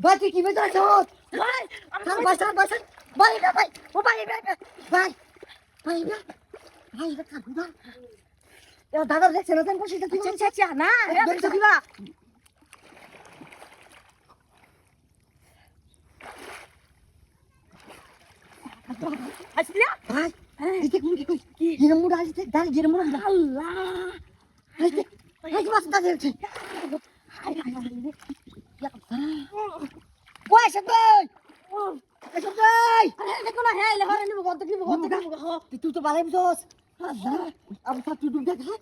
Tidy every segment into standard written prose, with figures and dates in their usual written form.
ভাই তুই কি বেজাছ ভাই আমার বাসা ভাই না ভাই ও ভাই ভাই ভাই না ভাই এটা কাকু না এ দাদা দেখছ না তেন বসে তুই আচ্ছা না দেখছ দিবা আসলিয়া ভাই এই কোন কি এর মুড়া আছে দাঁড় এর মুড়া আল্লাহ এই বাস দাঁড় আছে ওই সবাই ভাই দেখো না হ্যাঁ এলে হরে নিব কত কি তুই তো বালাই বুঝছস আবু তা তুই ডুব দেখা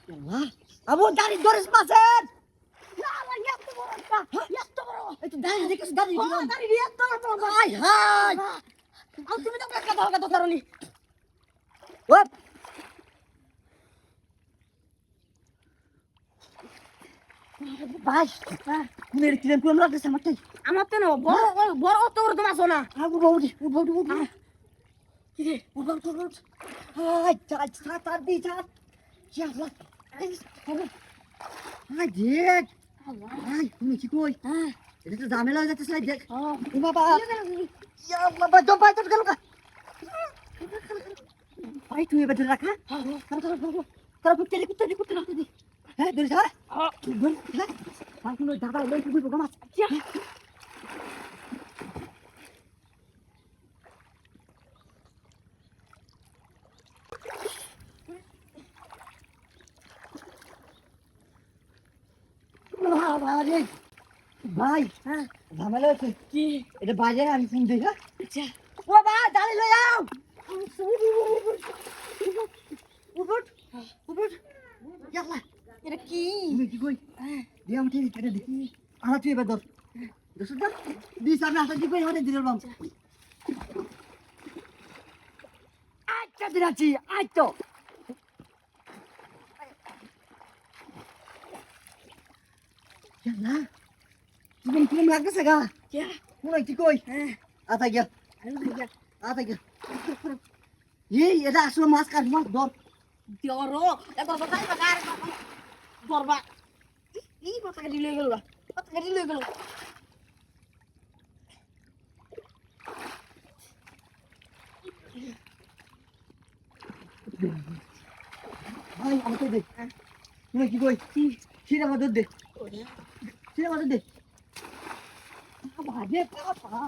আল্লাহ আবু দাঁড়ি ধরিস মাছের একটু দাঁড়িয়ে দেখিস দাঁড়িয়ে হাই হাই তুমি তো কথা কথা করনি ওপ ভাই কুলের কিলেন কুলেন লাগতেছে আমারটাই আমার তো না বড় অত বড় তো মাছ না উঠ কি রে উঠ হাই চার তার দি চার কি আল্লাহ হাই দেখ হাই তুমি কি কই এটা তো ঝামেলা হয়ে যাচ্ছে দেখ ও বাবা ইয়া বাবা জবাই তো গেল কা ভাই তুই এবার রাখা তারা কুত্তে দি হ্যাঁ ধরে যা ধরে আর কোনো দাদা লই তুই বগা মাছ ভাই হ্যাঁ ঝামেলা হচ্ছে কি এটা বাজে আমি ফোন দিই হ্যাঁ আচ্ছা ও ভাই দাঁড়িয়ে লই যাও উঠ ইয়াল্লা এটা কি তুমি কি কই দিয়ে আমি ঠিক কেটে দিই আনা তুই এবার ধর ধর দিস আমি হাতে দি কই হাতে দিলাম আচ্ছা দিরাছি আচ্ছা ইয়াল্লা তুমি কি লাগতেছে গা কে কোন কি কই আতা গিয়া এই এটা আসলে মাছ কাট মাছ ধর দিওরো একবার বাতাই বাগার দরবা এই বাতা গলি লই গেল ভাই আমাকে দে তুমি কি কই সিরা মদদ দে ভাজে পাপা